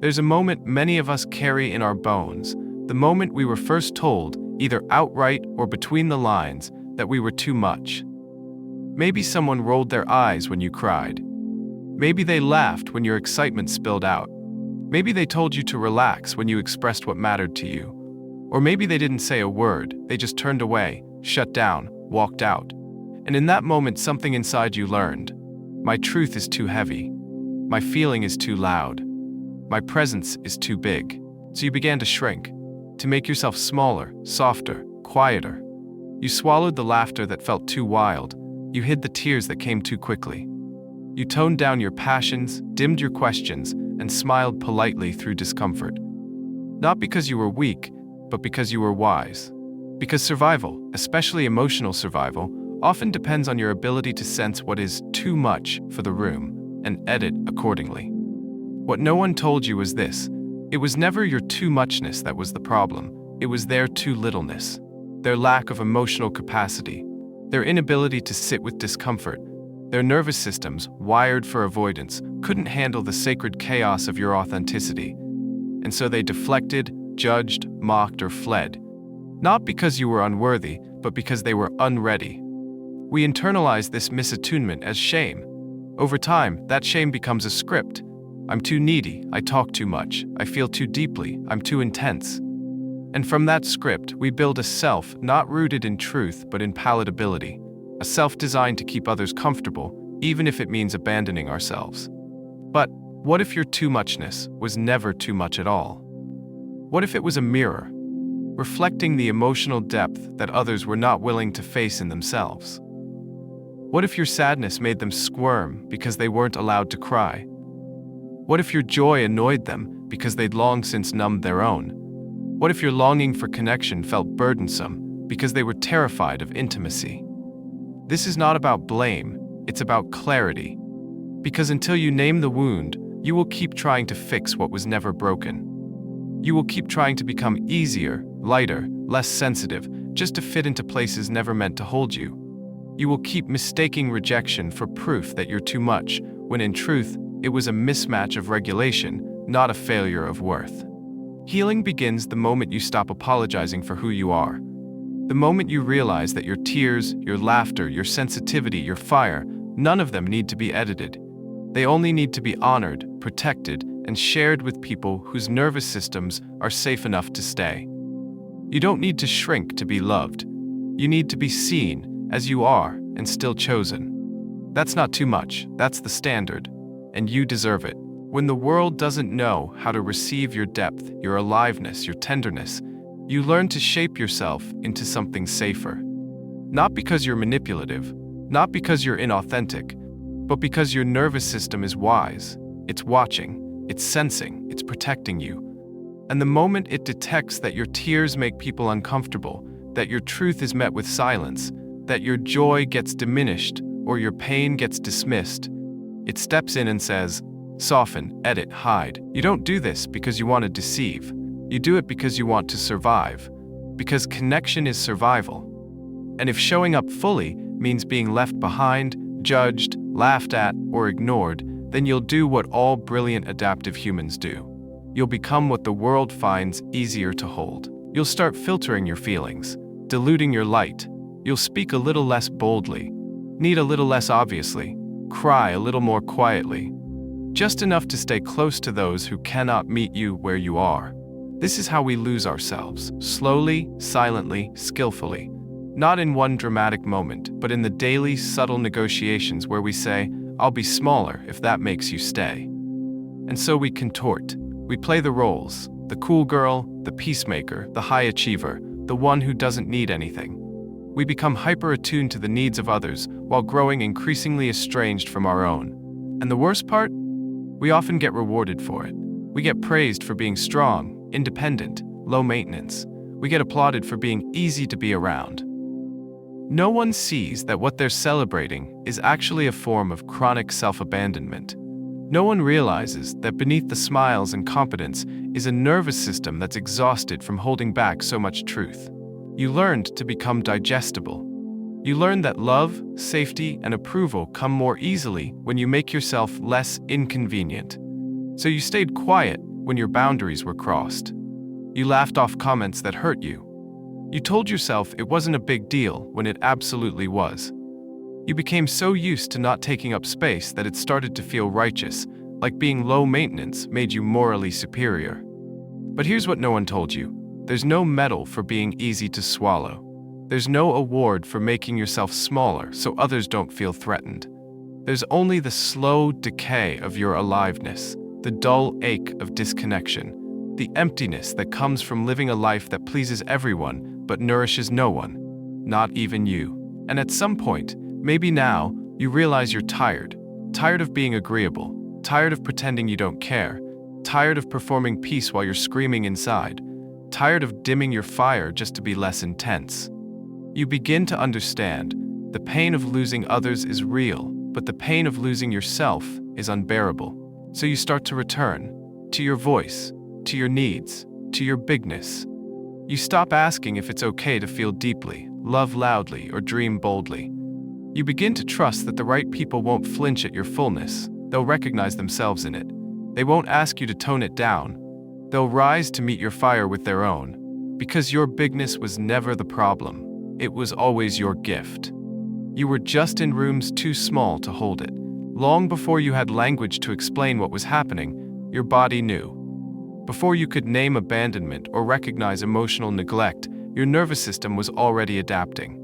There's a moment many of us carry in our bones, the moment we were first told, either outright or between the lines, that we were too much. Maybe someone rolled their eyes when you cried. Maybe they laughed when your excitement spilled out. Maybe they told you to relax when you expressed what mattered to you. Or maybe they didn't say a word, they just turned away, shut down, walked out. And in that moment, something inside you learned. My truth is too heavy. My feeling is too loud. My presence is too big. So you began to shrink, to make yourself smaller, softer, quieter. You swallowed the laughter that felt too wild. You hid the tears that came too quickly. You toned down your passions, dimmed your questions, and smiled politely through discomfort. Not because you were weak, but because you were wise. Because survival, especially emotional survival, often depends on your ability to sense what is too much for the room and edit accordingly. What no one told you was this: it was never your too muchness that was the problem, it was their too littleness, their lack of emotional capacity, their inability to sit with discomfort. Their nervous systems, wired for avoidance, couldn't handle the sacred chaos of your authenticity. And so they deflected, judged, mocked, or fled. Not because you were unworthy, but because they were unready. We internalize this misattunement as shame. Over time, that shame becomes a script. I'm too needy, I talk too much, I feel too deeply, I'm too intense. And from that script, we build a self not rooted in truth but in palatability. A self designed to keep others comfortable, even if it means abandoning ourselves. But what if your too muchness was never too much at all? What if it was a mirror, reflecting the emotional depth that others were not willing to face in themselves? What if your sadness made them squirm because they weren't allowed to cry? What if your joy annoyed them because they'd long since numbed their own? What if your longing for connection felt burdensome because they were terrified of intimacy? This is not about blame, it's about clarity. Because until you name the wound, you will keep trying to fix what was never broken. You will keep trying to become easier, lighter, less sensitive, just to fit into places never meant to hold you. You will keep mistaking rejection for proof that you're too much, when in truth, it was a mismatch of regulation, not a failure of worth. Healing begins the moment you stop apologizing for who you are. The moment you realize that your tears, your laughter, your sensitivity, your fire, none of them need to be edited. They only need to be honored, protected, and shared with people whose nervous systems are safe enough to stay. You don't need to shrink to be loved. You need to be seen as you are and still chosen. That's not too much, that's the standard, and you deserve it. When the world doesn't know how to receive your depth, your aliveness, your tenderness, you learn to shape yourself into something safer. Not because you're manipulative, not because you're inauthentic, but because your nervous system is wise. It's watching, it's sensing, it's protecting you. And the moment it detects that your tears make people uncomfortable, that your truth is met with silence, that your joy gets diminished or your pain gets dismissed, it steps in and says, soften, edit, hide. You don't do this because you want to deceive. You do it because you want to survive, because connection is survival. And if showing up fully means being left behind, judged, laughed at, or ignored, then you'll do what all brilliant adaptive humans do. You'll become what the world finds easier to hold. You'll start filtering your feelings, diluting your light. You'll speak a little less boldly, need a little less obviously, cry a little more quietly, just enough to stay close to those who cannot meet you where you are. This is how we lose ourselves, slowly, silently, skillfully. Not in one dramatic moment, but in the daily, subtle negotiations where we say, I'll be smaller if that makes you stay. And so we contort. We play the roles, the cool girl, the peacemaker, the high achiever, the one who doesn't need anything. We become hyper-attuned to the needs of others while growing increasingly estranged from our own. And the worst part? We often get rewarded for it. We get praised for being strong, independent, low maintenance. We get applauded for being easy to be around. No one sees that what they're celebrating is actually a form of chronic self-abandonment. No one realizes that beneath the smiles and competence is a nervous system that's exhausted from holding back so much truth. You learned to become digestible. You learned that love, safety, and approval come more easily when you make yourself less inconvenient. So you stayed quiet, when your boundaries were crossed. You laughed off comments that hurt you. You told yourself it wasn't a big deal when it absolutely was. You became so used to not taking up space that it started to feel righteous, like being low maintenance made you morally superior. But here's what no one told you. There's no medal for being easy to swallow. There's no award for making yourself smaller so others don't feel threatened. There's only the slow decay of your aliveness, the dull ache of disconnection, the emptiness that comes from living a life that pleases everyone but nourishes no one, not even you. And at some point, maybe now, you realize you're tired of being agreeable, tired of pretending you don't care, tired of performing peace while you're screaming inside, tired of dimming your fire just to be less intense. You begin to understand the pain of losing others is real, but the pain of losing yourself is unbearable. So you start to return to your voice, to your needs, to your bigness. You stop asking if it's okay to feel deeply, love loudly, or dream boldly. You begin to trust that the right people won't flinch at your fullness. They'll recognize themselves in it. They won't ask you to tone it down. They'll rise to meet your fire with their own. Because your bigness was never the problem. It was always your gift. You were just in rooms too small to hold it. Long before you had language to explain what was happening, your body knew. Before you could name abandonment or recognize emotional neglect, your nervous system was already adapting.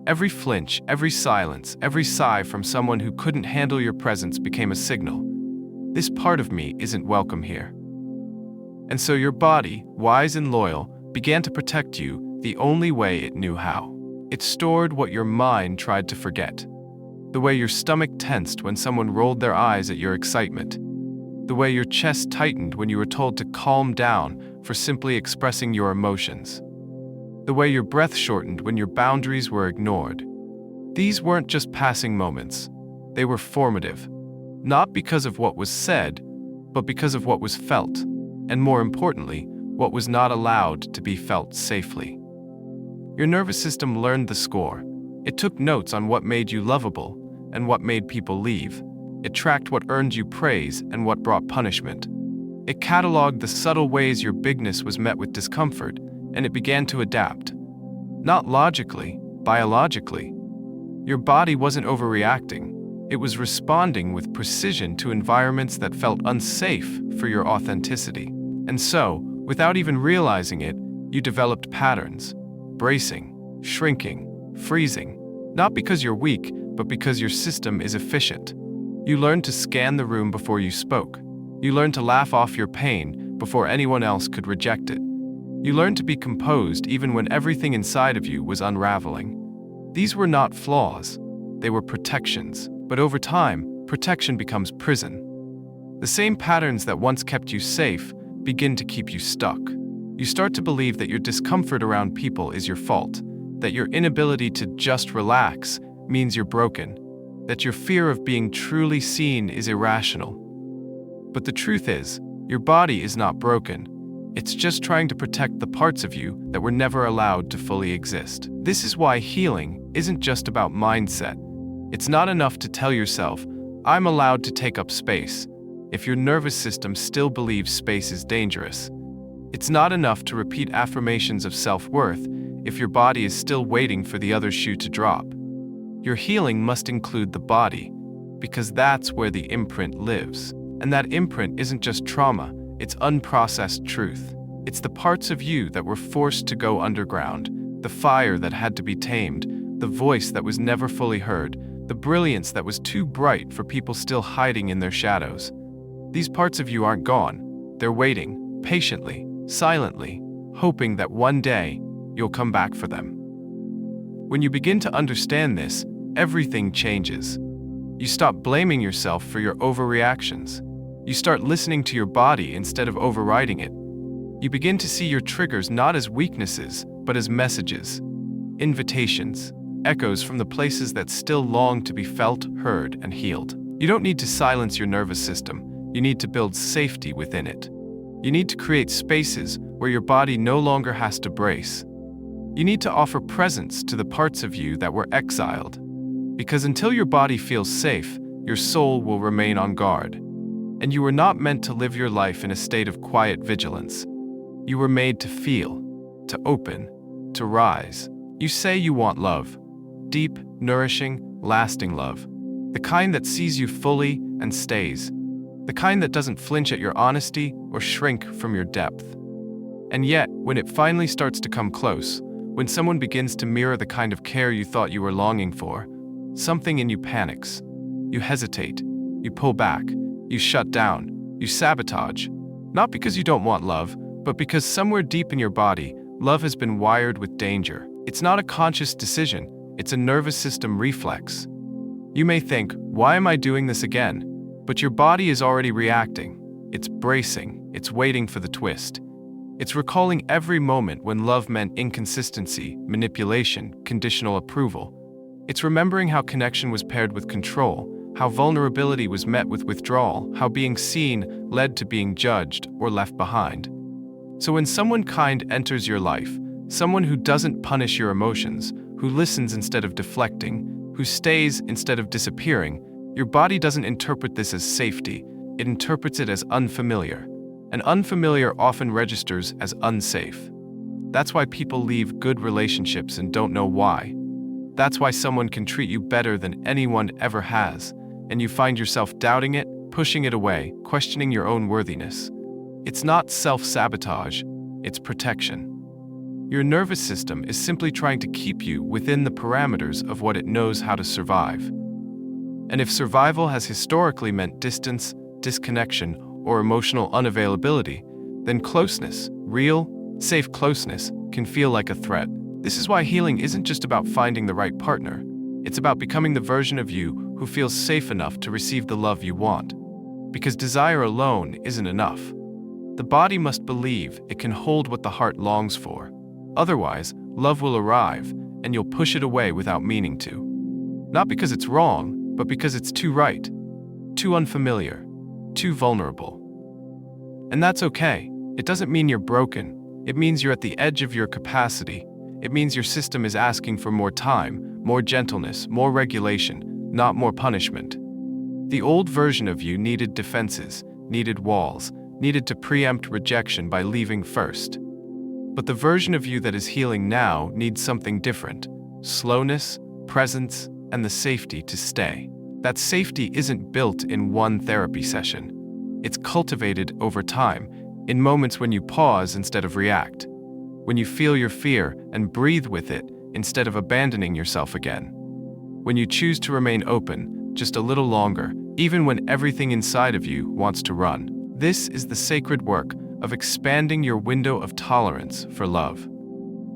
Every flinch, every silence, every sigh from someone who couldn't handle your presence became a signal. This part of me isn't welcome here. And so your body, wise and loyal, began to protect you the only way it knew how. It stored what your mind tried to forget. The way your stomach tensed when someone rolled their eyes at your excitement. The way your chest tightened when you were told to calm down for simply expressing your emotions. The way your breath shortened when your boundaries were ignored. These weren't just passing moments. They were formative. Not because of what was said, but because of what was felt. And more importantly, what was not allowed to be felt safely. Your nervous system learned the score. It took notes on what made you lovable and what made people leave. It tracked what earned you praise and what brought punishment. It cataloged the subtle ways your bigness was met with discomfort, and it began to adapt. Not logically, biologically. Your body wasn't overreacting. It was responding with precision to environments that felt unsafe for your authenticity. And so, without even realizing it, you developed patterns. Bracing, shrinking, freezing. Not because you're weak, but because your system is efficient. You learned to scan the room before you spoke. You learned to laugh off your pain before anyone else could reject it. You learned to be composed even when everything inside of you was unraveling. These were not flaws. They were protections. But over time, protection becomes prison. The same patterns that once kept you safe begin to keep you stuck. You start to believe that your discomfort around people is your fault, that your inability to just relax means you're broken, that your fear of being truly seen is irrational. But the truth is, your body is not broken. It's just trying to protect the parts of you that were never allowed to fully exist. This is why healing isn't just about mindset. It's not enough to tell yourself, I'm allowed to take up space, if your nervous system still believes space is dangerous. It's not enough to repeat affirmations of self-worth if your body is still waiting for the other shoe to drop. Your healing must include the body, because that's where the imprint lives. And that imprint isn't just trauma, it's unprocessed truth. It's the parts of you that were forced to go underground, the fire that had to be tamed, the voice that was never fully heard, the brilliance that was too bright for people still hiding in their shadows. These parts of you aren't gone. They're waiting, patiently, silently, hoping that one day you'll come back for them. When you begin to understand this, everything changes. You stop blaming yourself for your overreactions. You start listening to your body instead of overriding it. You begin to see your triggers not as weaknesses, but as messages, invitations, echoes from the places that still long to be felt, heard, and healed. You don't need to silence your nervous system. You need to build safety within it. You need to create spaces where your body no longer has to brace. You need to offer presence to the parts of you that were exiled. Because until your body feels safe, your soul will remain on guard. And you were not meant to live your life in a state of quiet vigilance. You were made to feel, to open, to rise. You say you want love. Deep, nourishing, lasting love. The kind that sees you fully and stays. The kind that doesn't flinch at your honesty or shrink from your depth. And yet, when it finally starts to come close, when someone begins to mirror the kind of care you thought you were longing for, something in you panics. You hesitate. You pull back. You shut down. You sabotage. Not because you don't want love, but because somewhere deep in your body, love has been wired with danger. It's not a conscious decision. It's a nervous system reflex. You may think, why am I doing this again? But your body is already reacting. It's bracing. It's waiting for the twist. It's recalling every moment when love meant inconsistency, manipulation, conditional approval. It's remembering how connection was paired with control, how vulnerability was met with withdrawal, how being seen led to being judged or left behind. So when someone kind enters your life, someone who doesn't punish your emotions, who listens instead of deflecting, who stays instead of disappearing, your body doesn't interpret this as safety, it interprets it as unfamiliar. And unfamiliar often registers as unsafe. That's why people leave good relationships and don't know why. That's why someone can treat you better than anyone ever has, and you find yourself doubting it, pushing it away, questioning your own worthiness. It's not self-sabotage, it's protection. Your nervous system is simply trying to keep you within the parameters of what it knows how to survive. And if survival has historically meant distance, disconnection, or emotional unavailability, then closeness, real, safe closeness, can feel like a threat. This is why healing isn't just about finding the right partner. It's about becoming the version of you who feels safe enough to receive the love you want. Because desire alone isn't enough. The body must believe it can hold what the heart longs for. Otherwise, love will arrive, and you'll push it away without meaning to. Not because it's wrong, but because it's too right, too unfamiliar, too vulnerable. And that's okay. It doesn't mean you're broken. It means you're at the edge of your capacity. It means your system is asking for more time, more gentleness, more regulation, not more punishment. The old version of you needed defenses, needed walls, needed to preempt rejection by leaving first. But the version of you that is healing now needs something different: slowness, presence, and the safety to stay. That safety isn't built in one therapy session. It's cultivated over time, in moments when you pause instead of react, when you feel your fear and breathe with it instead of abandoning yourself again, when you choose to remain open just a little longer, even when everything inside of you wants to run. This is the sacred work of expanding your window of tolerance for love.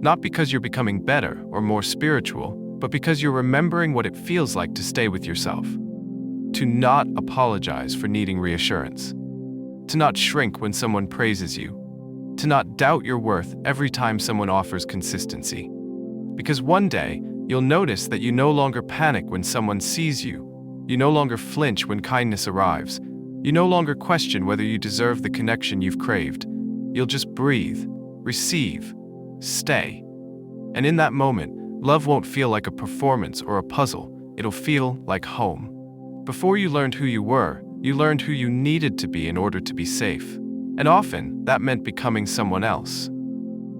Not because you're becoming better or more spiritual, but because you're remembering what it feels like to stay with yourself. To not apologize for needing reassurance. To not shrink when someone praises you. To not doubt your worth every time someone offers consistency. Because one day, you'll notice that you no longer panic when someone sees you. You no longer flinch when kindness arrives. You no longer question whether you deserve the connection you've craved. You'll just breathe, receive, stay. And in that moment, love won't feel like a performance or a puzzle. It'll feel like home. Before you learned who you were, you learned who you needed to be in order to be safe. And often, that meant becoming someone else.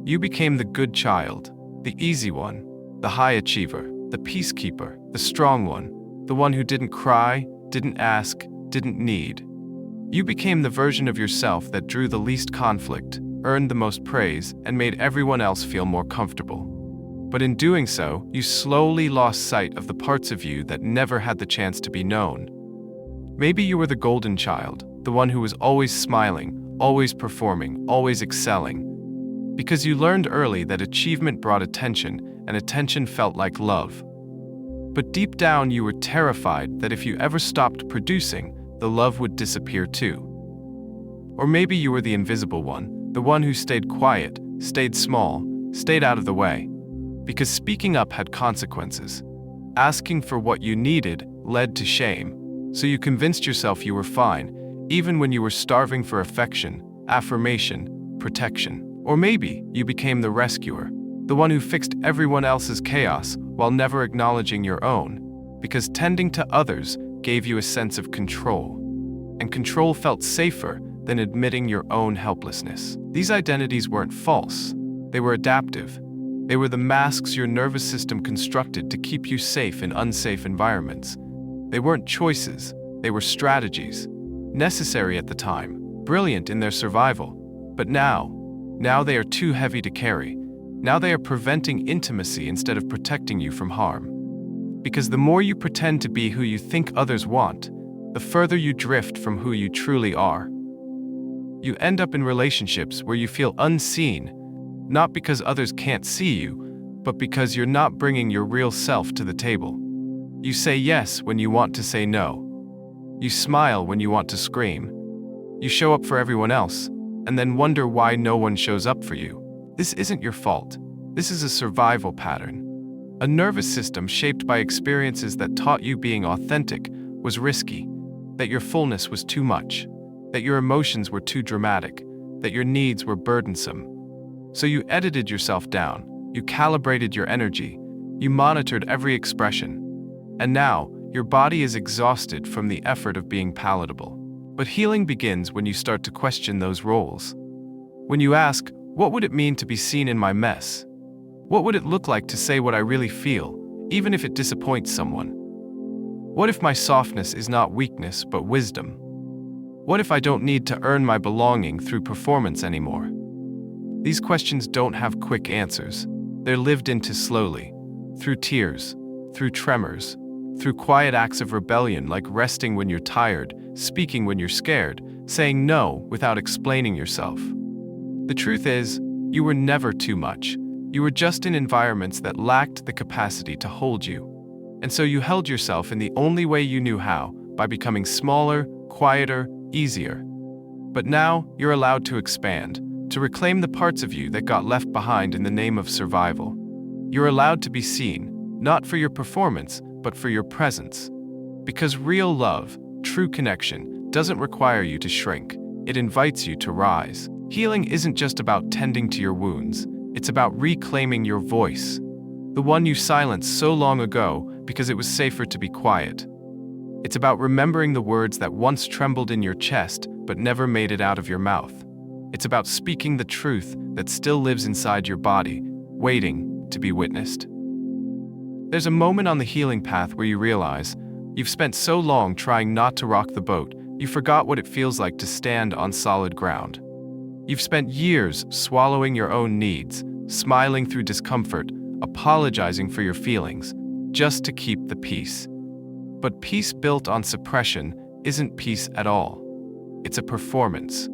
You became the good child, the easy one, the high achiever, the peacekeeper, the strong one, the one who didn't cry, didn't ask, didn't need. You became the version of yourself that drew the least conflict, earned the most praise, and made everyone else feel more comfortable. But in doing so, you slowly lost sight of the parts of you that never had the chance to be known. Maybe you were the golden child, the one who was always smiling, always performing, always excelling. Because you learned early that achievement brought attention, and attention felt like love. But deep down you were terrified that if you ever stopped producing, the love would disappear too. Or maybe you were the invisible one, the one who stayed quiet, stayed small, stayed out of the way. Because speaking up had consequences. Asking for what you needed led to shame. So you convinced yourself you were fine, even when you were starving for affection, affirmation, protection. Or maybe you became the rescuer, the one who fixed everyone else's chaos while never acknowledging your own, because tending to others gave you a sense of control. and control felt safer than admitting your own helplessness. These identities weren't false, they were adaptive. They were the masks your nervous system constructed to keep you safe in unsafe environments. They weren't choices, they were strategies. Necessary at the time, brilliant in their survival. But now they are too heavy to carry. Now they are preventing intimacy instead of protecting you from harm. Because the more you pretend to be who you think others want, the further you drift from who you truly are. You end up in relationships where you feel unseen, not because others can't see you, but because you're not bringing your real self to the table. You say yes when you want to say no. You smile when you want to scream. You show up for everyone else, and then wonder why no one shows up for you. This isn't your fault. This is a survival pattern. A nervous system shaped by experiences that taught you being authentic was risky, that your fullness was too much, that your emotions were too dramatic, that your needs were burdensome. So you edited yourself down, you calibrated your energy, you monitored every expression. And now, your body is exhausted from the effort of being palatable. But healing begins when you start to question those roles. When you ask, what would it mean to be seen in my mess? What would it look like to say what I really feel, even if it disappoints someone? What if my softness is not weakness but wisdom? What if I don't need to earn my belonging through performance anymore? These questions don't have quick answers. They're lived into slowly, through tears, through tremors, through quiet acts of rebellion like resting when you're tired, speaking when you're scared, saying no without explaining yourself. The truth is, you were never too much. You were just in environments that lacked the capacity to hold you. And so you held yourself in the only way you knew how, by becoming smaller, quieter, easier. But now, you're allowed to expand, to reclaim the parts of you that got left behind in the name of survival. You're allowed to be seen, not for your performance, but for your presence. Because real love, true connection, doesn't require you to shrink. It invites you to rise. Healing isn't just about tending to your wounds. It's about reclaiming your voice. The one you silenced so long ago because it was safer to be quiet. It's about remembering the words that once trembled in your chest but never made it out of your mouth. It's about speaking the truth that still lives inside your body, waiting to be witnessed. There's a moment on the healing path where you realize you've spent so long trying not to rock the boat, you forgot what it feels like to stand on solid ground. You've spent years swallowing your own needs, smiling through discomfort, apologizing for your feelings, just to keep the peace. But peace built on suppression isn't peace at all. It's a performance.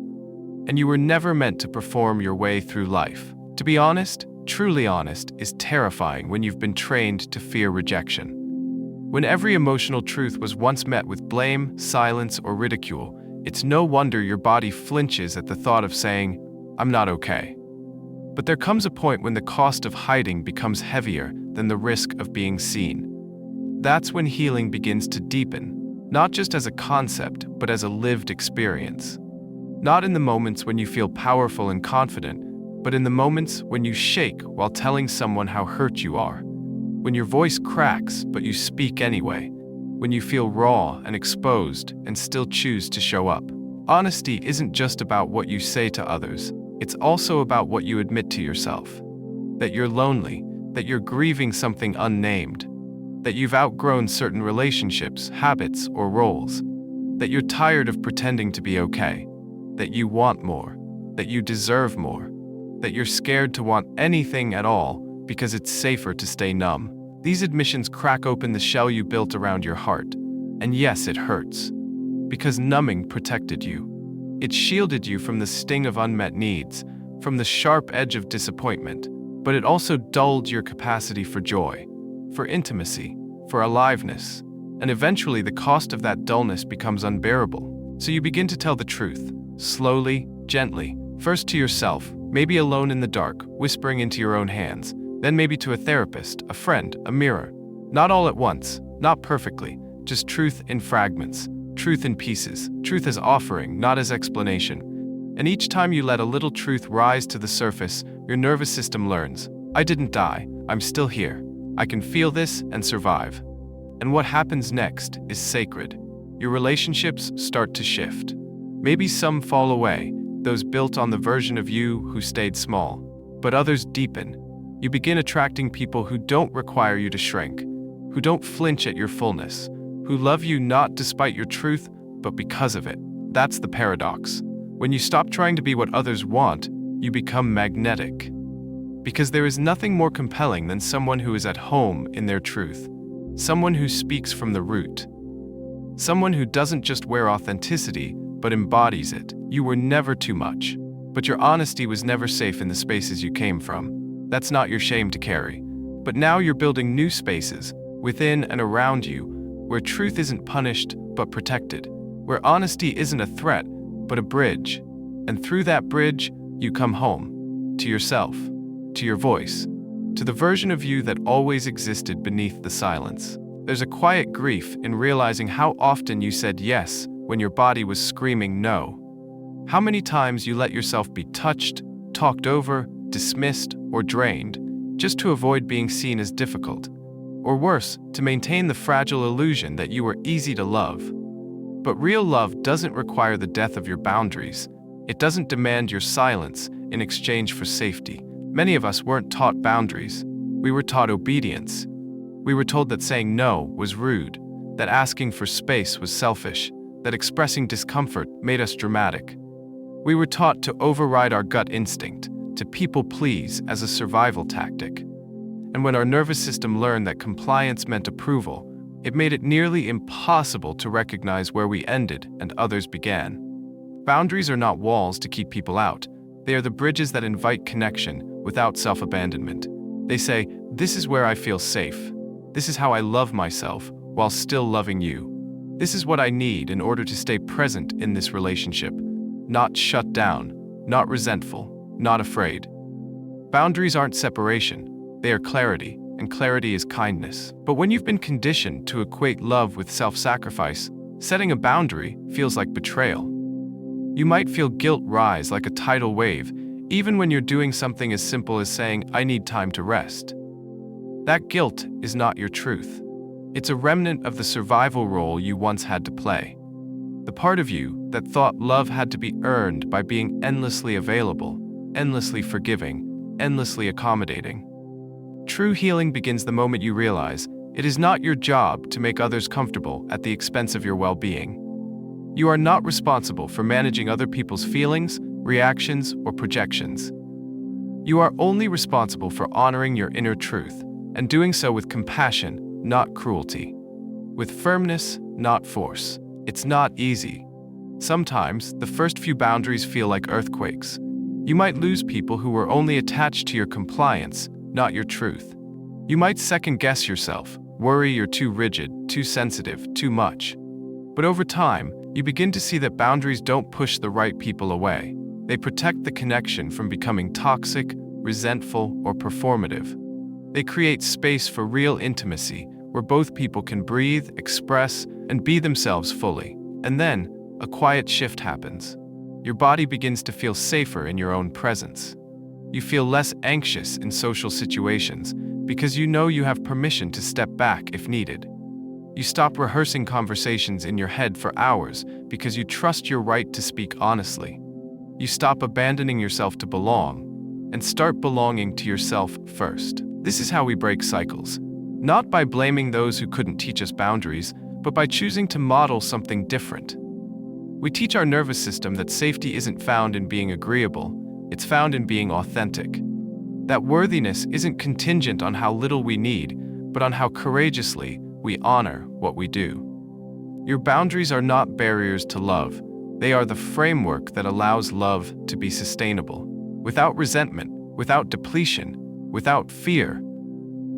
And you were never meant to perform your way through life. To be honest, truly honest, is terrifying when you've been trained to fear rejection. When every emotional truth was once met with blame, silence, or ridicule, it's no wonder your body flinches at the thought of saying, "I'm not okay." But there comes a point when the cost of hiding becomes heavier than the risk of being seen. That's when healing begins to deepen, not just as a concept, but as a lived experience. Not in the moments when you feel powerful and confident, but in the moments when you shake while telling someone how hurt you are. When your voice cracks, but you speak anyway. When you feel raw and exposed and still choose to show up. Honesty isn't just about what you say to others, it's also about what you admit to yourself. That you're lonely, that you're grieving something unnamed, that you've outgrown certain relationships, habits, or roles, that you're tired of pretending to be okay, that you want more, that you deserve more, that you're scared to want anything at all because it's safer to stay numb. These admissions crack open the shell you built around your heart. And yes, it hurts. Because numbing protected you. It shielded you from the sting of unmet needs, from the sharp edge of disappointment, but it also dulled your capacity for joy, for intimacy, for aliveness. And eventually the cost of that dullness becomes unbearable. So you begin to tell the truth, slowly, gently, first to yourself, maybe alone in the dark, whispering into your own hands, then maybe to a therapist, a friend, a mirror. Not all at once, not perfectly, just truth in fragments, truth in pieces, truth as offering, not as explanation. And each time you let a little truth rise to the surface, your nervous system learns, I didn't die, I'm still here. I can feel this and survive. And what happens next is sacred. your relationships start to shift. Maybe some fall away, those built on the version of you who stayed small, but others deepen. You begin attracting people who don't require you to shrink, who don't flinch at your fullness, who love you not despite your truth, but because of it. That's the paradox. When you stop trying to be what others want, you become magnetic. Because there is nothing more compelling than someone who is at home in their truth, someone who speaks from the root, someone who doesn't just wear authenticity, but embodies it. You were never too much, but your honesty was never safe in the spaces you came from. That's not your shame to carry. But now you're building new spaces, within and around you, where truth isn't punished, but protected, where honesty isn't a threat, but a bridge. And through that bridge, you come home, to yourself, to your voice, to the version of you that always existed beneath the silence. There's a quiet grief in realizing how often you said yes when your body was screaming no. How many times you let yourself be touched, talked over, dismissed, or drained, just to avoid being seen as difficult. Or worse, to maintain the fragile illusion that you were easy to love. But real love doesn't require the death of your boundaries. It doesn't demand your silence in exchange for safety. Many of us weren't taught boundaries. We were taught obedience. We were told that saying no was rude, that asking for space was selfish, that expressing discomfort made us dramatic. We were taught to override our gut instinct, to people please as a survival tactic. And when our nervous system learned that compliance meant approval, it made it nearly impossible to recognize where we ended and others began. Boundaries are not walls to keep people out. They are the bridges that invite connection without self-abandonment. They say, "This is where I feel safe. This is how I love myself while still loving you. This is what I need in order to stay present in this relationship, not shut down, not resentful, not afraid." Boundaries aren't separation, they are clarity, and clarity is kindness. But when you've been conditioned to equate love with self-sacrifice, setting a boundary feels like betrayal. You might feel guilt rise like a tidal wave, even when you're doing something as simple as saying, "I need time to rest." That guilt is not your truth. It's a remnant of the survival role you once had to play. The part of you that thought love had to be earned by being endlessly available, endlessly forgiving, endlessly accommodating. True healing begins the moment you realize it is not your job to make others comfortable at the expense of your well-being. You are not responsible for managing other people's feelings, reactions, or projections. You are only responsible for honoring your inner truth, and doing so with compassion, not cruelty. With firmness, not force. It's not easy. Sometimes, the first few boundaries feel like earthquakes. You might lose people who were only attached to your compliance, not your truth. You might second-guess yourself, worry you're too rigid, too sensitive, too much. But over time, you begin to see that boundaries don't push the right people away. They protect the connection from becoming toxic, resentful, or performative. They create space for real intimacy, where both people can breathe, express, and be themselves fully. And then, a quiet shift happens. Your body begins to feel safer in your own presence. You feel less anxious in social situations because you know you have permission to step back if needed. You stop rehearsing conversations in your head for hours because you trust your right to speak honestly. You stop abandoning yourself to belong and start belonging to yourself first. This is how we break cycles. Not by blaming those who couldn't teach us boundaries, but by choosing to model something different. We teach our nervous system that safety isn't found in being agreeable, it's found in being authentic. That worthiness isn't contingent on how little we need, but on how courageously we honor what we do. Your boundaries are not barriers to love. They are the framework that allows love to be sustainable, without resentment, without depletion, without fear.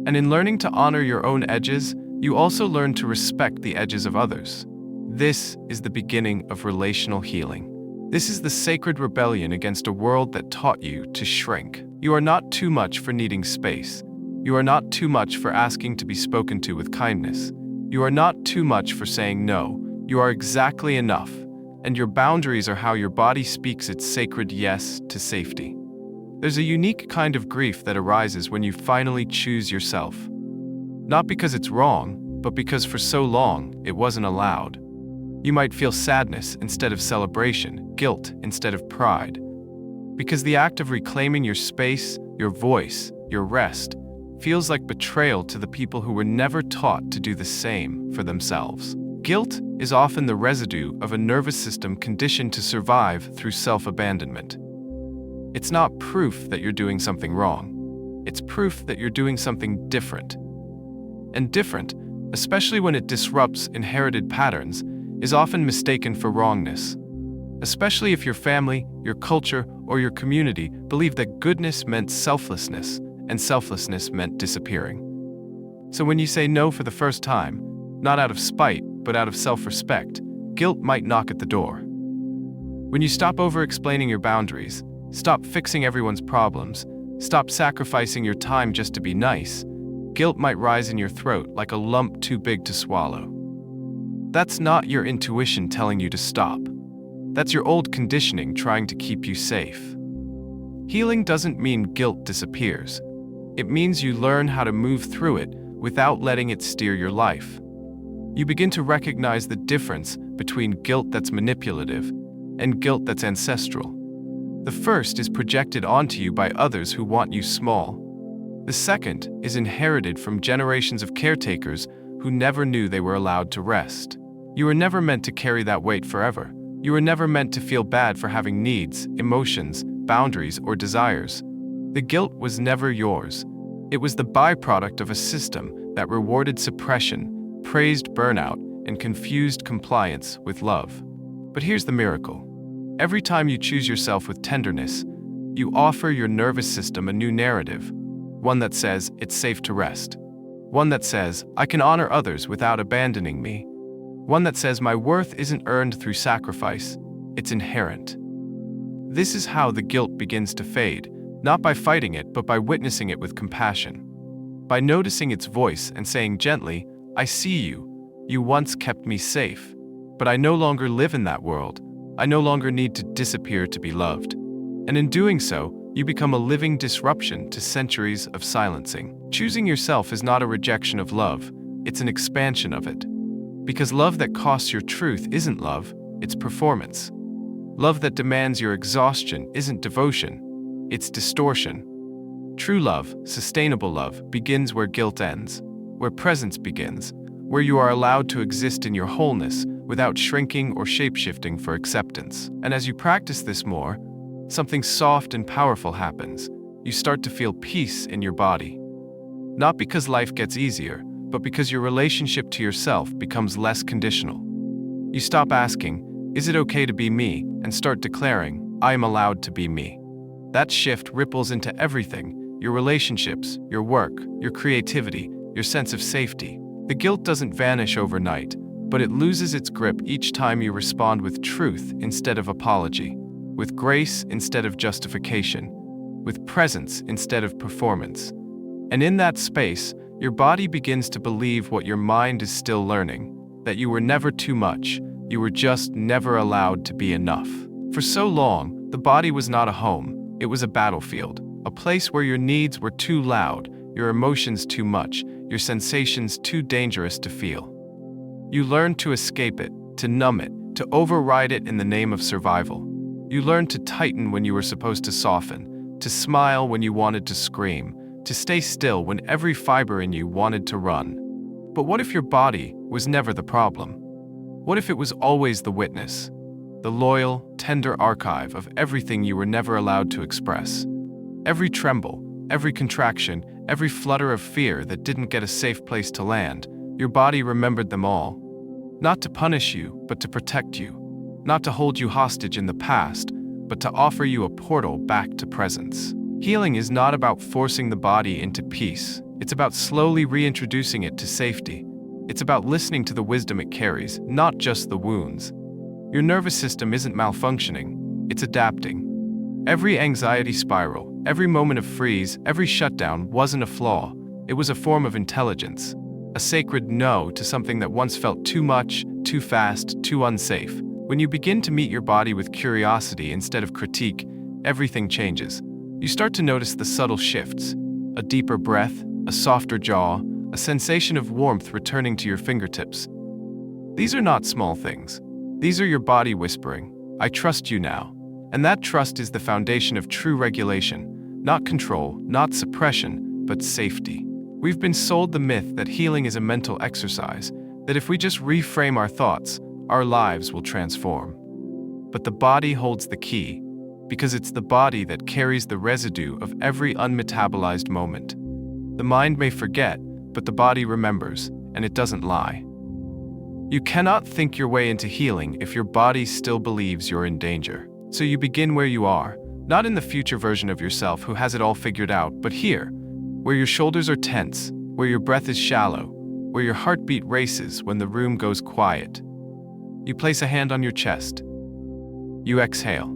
And in learning to honor your own edges, you also learn to respect the edges of others. This is the beginning of relational healing. This is the sacred rebellion against a world that taught you to shrink. You are not too much for needing space. You are not too much for asking to be spoken to with kindness. You are not too much for saying no. You are exactly enough, and your boundaries are how your body speaks its sacred yes to safety. There's a unique kind of grief that arises when you finally choose yourself. Not because it's wrong, but because for so long it wasn't allowed. You might feel sadness instead of celebration, guilt instead of pride. Because the act of reclaiming your space, your voice, your rest, feels like betrayal to the people who were never taught to do the same for themselves. Guilt is often the residue of a nervous system conditioned to survive through self-abandonment. It's not proof that you're doing something wrong. It's proof that you're doing something different. And different, especially when it disrupts inherited patterns, is often mistaken for wrongness. Especially if your family, your culture, or your community believed that goodness meant selflessness, and selflessness meant disappearing. So when you say no for the first time, not out of spite, but out of self-respect, guilt might knock at the door. When you stop over-explaining your boundaries, stop fixing everyone's problems, stop sacrificing your time just to be nice, guilt might rise in your throat like a lump too big to swallow. That's not your intuition telling you to stop. That's your old conditioning trying to keep you safe. Healing doesn't mean guilt disappears. It means you learn how to move through it without letting it steer your life. You begin to recognize the difference between guilt that's manipulative and guilt that's ancestral. The first is projected onto you by others who want you small. The second is inherited from generations of caretakers who never knew they were allowed to rest. You were never meant to carry that weight forever. You were never meant to feel bad for having needs, emotions, boundaries, or desires. The guilt was never yours. It was the byproduct of a system that rewarded suppression, praised burnout, and confused compliance with love. But here's the miracle. Every time you choose yourself with tenderness, you offer your nervous system a new narrative, one that says it's safe to rest, one that says I can honor others without abandoning me, one that says my worth isn't earned through sacrifice, it's inherent. This is how the guilt begins to fade, not by fighting it, but by witnessing it with compassion. By noticing its voice and saying gently, I see you. You once kept me safe, but I no longer live in that world. I no longer need to disappear to be loved. And in doing so, you become a living disruption to centuries of silencing. Choosing yourself is not a rejection of love, it's an expansion of it. Because love that costs your truth isn't love, it's performance. Love that demands your exhaustion isn't devotion, it's distortion. True love, sustainable love, begins where guilt ends, where presence begins, where you are allowed to exist in your wholeness without shrinking or shape-shifting for acceptance. And as you practice this more, something soft and powerful happens. You start to feel peace in your body. Not because life gets easier, but because your relationship to yourself becomes less conditional. You stop asking, is it okay to be me, and start declaring, I am allowed to be me. That shift ripples into everything, your relationships, your work, your creativity, your sense of safety. The guilt doesn't vanish overnight, but it loses its grip each time you respond with truth instead of apology, with grace instead of justification, with presence instead of performance. And in that space, your body begins to believe what your mind is still learning, that you were never too much, you were just never allowed to be enough. For so long, the body was not a home, it was a battlefield, a place where your needs were too loud, your emotions too much, your sensations too dangerous to feel. You learned to escape it, to numb it, to override it in the name of survival. You learned to tighten when you were supposed to soften, to smile when you wanted to scream, to stay still when every fiber in you wanted to run. But what if your body was never the problem? What if it was always the witness, the loyal, tender archive of everything you were never allowed to express? Every tremble, every contraction, every flutter of fear that didn't get a safe place to land, your body remembered them all. Not to punish you, but to protect you. Not to hold you hostage in the past, but to offer you a portal back to presence. Healing is not about forcing the body into peace. It's about slowly reintroducing it to safety. It's about listening to the wisdom it carries, not just the wounds. Your nervous system isn't malfunctioning, it's adapting. Every anxiety spiral, every moment of freeze, every shutdown wasn't a flaw. It was a form of intelligence. A sacred no to something that once felt too much, too fast, too unsafe. When you begin to meet your body with curiosity instead of critique, everything changes. You start to notice the subtle shifts. A deeper breath, a softer jaw, a sensation of warmth returning to your fingertips. These are not small things. These are your body whispering, "I trust you now." And that trust is the foundation of true regulation, not control, not suppression, but safety. We've been sold the myth that healing is a mental exercise, that if we just reframe our thoughts, our lives will transform. But the body holds the key, because it's the body that carries the residue of every unmetabolized moment. The mind may forget, but the body remembers, and it doesn't lie. You cannot think your way into healing if your body still believes you're in danger. So you begin where you are, not in the future version of yourself who has it all figured out, but here, where your shoulders are tense, where your breath is shallow, where your heartbeat races when the room goes quiet. You place a hand on your chest. You exhale.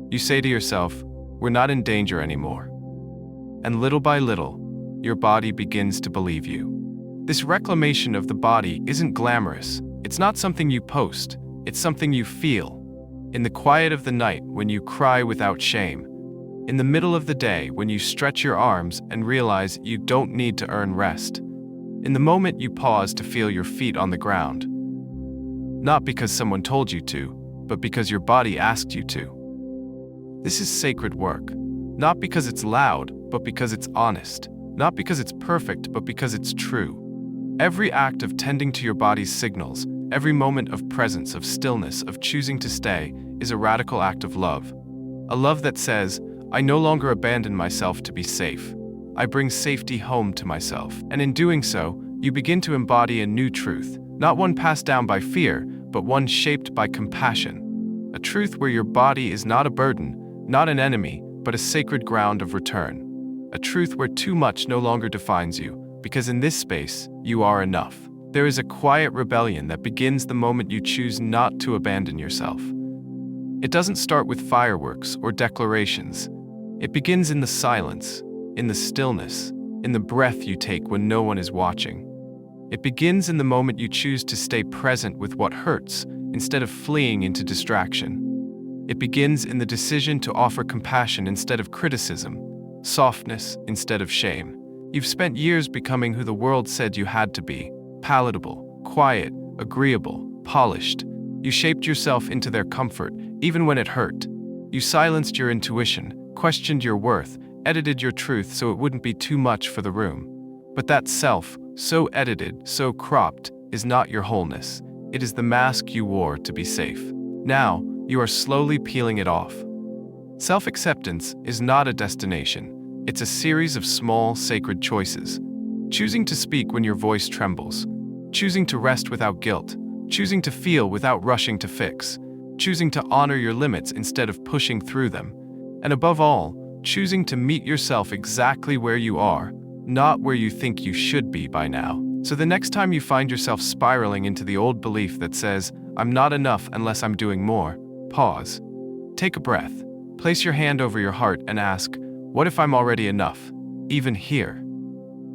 You say to yourself, "We're not in danger anymore." And little by little, your body begins to believe you. This reclamation of the body isn't glamorous. It's not something you post. It's something you feel. In the quiet of the night when you cry without shame. In the middle of the day when you stretch your arms and realize you don't need to earn rest. In the moment you pause to feel your feet on the ground. Not because someone told you to, but because your body asked you to. This is sacred work. Not because it's loud, but because it's honest. Not because it's perfect, but because it's true. Every act of tending to your body's signals, every moment of presence, of stillness, of choosing to stay, is a radical act of love. A love that says, "I no longer abandon myself to be safe. I bring safety home to myself." And in doing so, you begin to embody a new truth, not one passed down by fear, but one shaped by compassion. A truth where your body is not a burden, not an enemy, but a sacred ground of return. A truth where too much no longer defines you, because in this space, you are enough. There is a quiet rebellion that begins the moment you choose not to abandon yourself. It doesn't start with fireworks or declarations. It begins in the silence, in the stillness, in the breath you take when no one is watching. It begins in the moment you choose to stay present with what hurts instead of fleeing into distraction. It begins in the decision to offer compassion instead of criticism, softness instead of shame. You've spent years becoming who the world said you had to be: palatable, quiet, agreeable, polished. You shaped yourself into their comfort, even when it hurt. You silenced your intuition, questioned your worth, edited your truth so it wouldn't be too much for the room. But that self, so edited, so cropped, is not your wholeness. It is the mask you wore to be safe. Now, you are slowly peeling it off. Self-acceptance is not a destination. It's a series of small, sacred choices. Choosing to speak when your voice trembles. Choosing to rest without guilt. Choosing to feel without rushing to fix. Choosing to honor your limits instead of pushing through them. And above all, choosing to meet yourself exactly where you are, not where you think you should be by now. So the next time you find yourself spiraling into the old belief that says, "I'm not enough unless I'm doing more," pause. Take a breath. Place your hand over your heart and ask, "What if I'm already enough, even here?"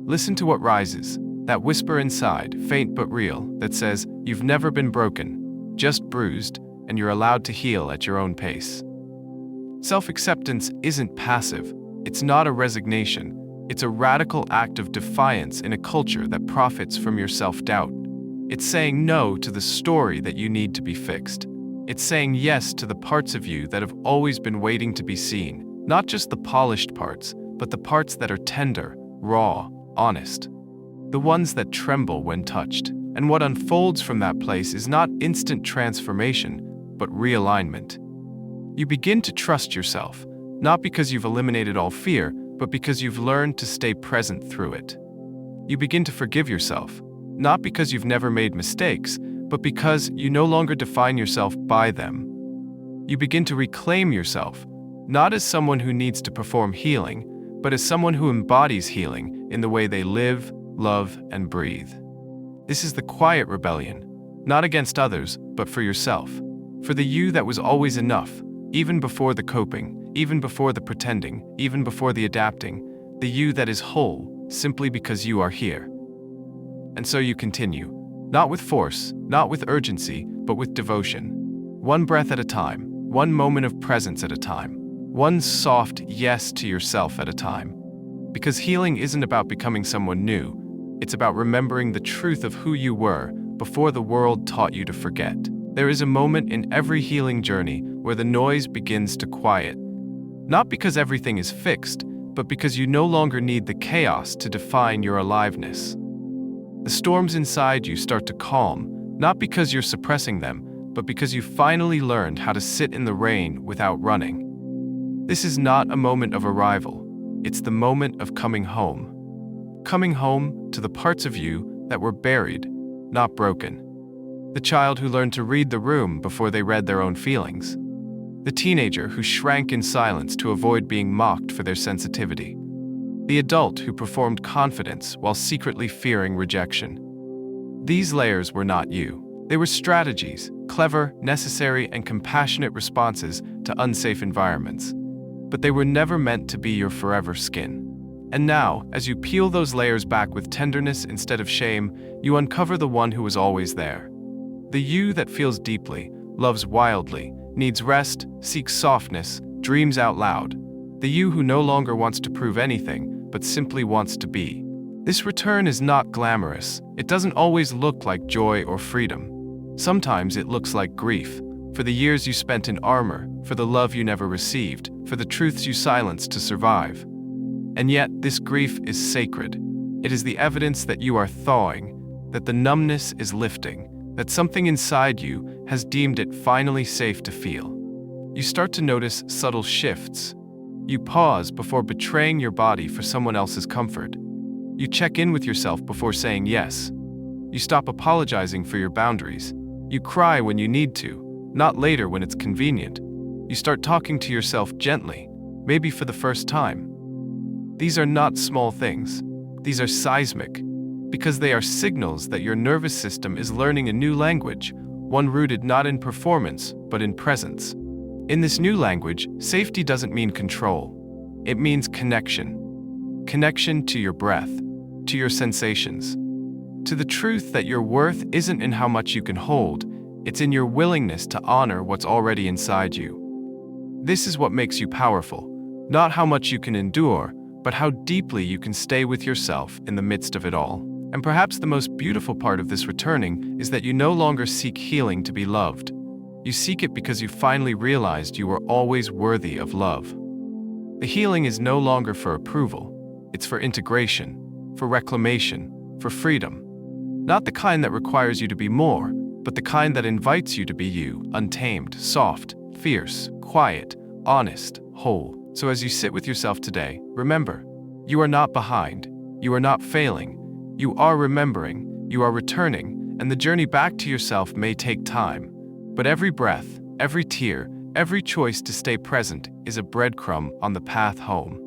Listen to what rises, that whisper inside, faint but real, that says, "You've never been broken, just bruised, and you're allowed to heal at your own pace." Self-acceptance isn't passive. It's not a resignation. It's a radical act of defiance in a culture that profits from your self-doubt. It's saying no to the story that you need to be fixed. It's saying yes to the parts of you that have always been waiting to be seen, not just the polished parts, but the parts that are tender, raw, honest. The ones that tremble when touched. And what unfolds from that place is not instant transformation, but realignment. You begin to trust yourself, not because you've eliminated all fear, but because you've learned to stay present through it. You begin to forgive yourself, not because you've never made mistakes, but because you no longer define yourself by them. You begin to reclaim yourself, not as someone who needs to perform healing, but as someone who embodies healing in the way they live, love, and breathe. This is the quiet rebellion, not against others, but for yourself. For the you that was always enough, even before the coping, even before the pretending, even before the adapting, the you that is whole, simply because you are here. And so you continue, not with force, not with urgency, but with devotion. One breath at a time, one moment of presence at a time, one soft yes to yourself at a time. Because healing isn't about becoming someone new, it's about remembering the truth of who you were before the world taught you to forget. There is a moment in every healing journey where the noise begins to quiet. Not because everything is fixed, but because you no longer need the chaos to define your aliveness. The storms inside you start to calm, not because you're suppressing them, but because you finally learned how to sit in the rain without running. This is not a moment of arrival. It's the moment of coming home. Coming home to the parts of you that were buried, not broken. The child who learned to read the room before they read their own feelings. The teenager who shrank in silence to avoid being mocked for their sensitivity. The adult who performed confidence while secretly fearing rejection. These layers were not you. They were strategies, clever, necessary, and compassionate responses to unsafe environments. But they were never meant to be your forever skin. And now, as you peel those layers back with tenderness instead of shame, you uncover the one who was always there. The you that feels deeply, loves wildly, needs rest, seeks softness, dreams out loud. The you who no longer wants to prove anything, but simply wants to be. This return is not glamorous. It doesn't always look like joy or freedom. Sometimes it looks like grief, for the years you spent in armor, for the love you never received, for the truths you silenced to survive. And yet, this grief is sacred. It is the evidence that you are thawing, that the numbness is lifting, that something inside you has deemed it finally safe to feel. You start to notice subtle shifts. You pause before betraying your body for someone else's comfort. You check in with yourself before saying yes. You stop apologizing for your boundaries. You cry when you need to, not later when it's convenient. You start talking to yourself gently, maybe for the first time. These are not small things. These are seismic, because they are signals that your nervous system is learning a new language, one rooted not in performance, but in presence. In this new language, safety doesn't mean control. It means connection. Connection to your breath, to your sensations, to the truth that your worth isn't in how much you can hold, it's in your willingness to honor what's already inside you. This is what makes you powerful, not how much you can endure, but how deeply you can stay with yourself in the midst of it all. And perhaps the most beautiful part of this returning is that you no longer seek healing to be loved. You seek it because you finally realized you were always worthy of love. The healing is no longer for approval. It's for integration, for reclamation, for freedom. Not the kind that requires you to be more, but the kind that invites you to be you, untamed, soft, fierce, quiet, honest, whole. So as you sit with yourself today, remember, you are not behind, you are not failing, you are remembering, you are returning, and the journey back to yourself may take time. But every breath, every tear, every choice to stay present is a breadcrumb on the path home.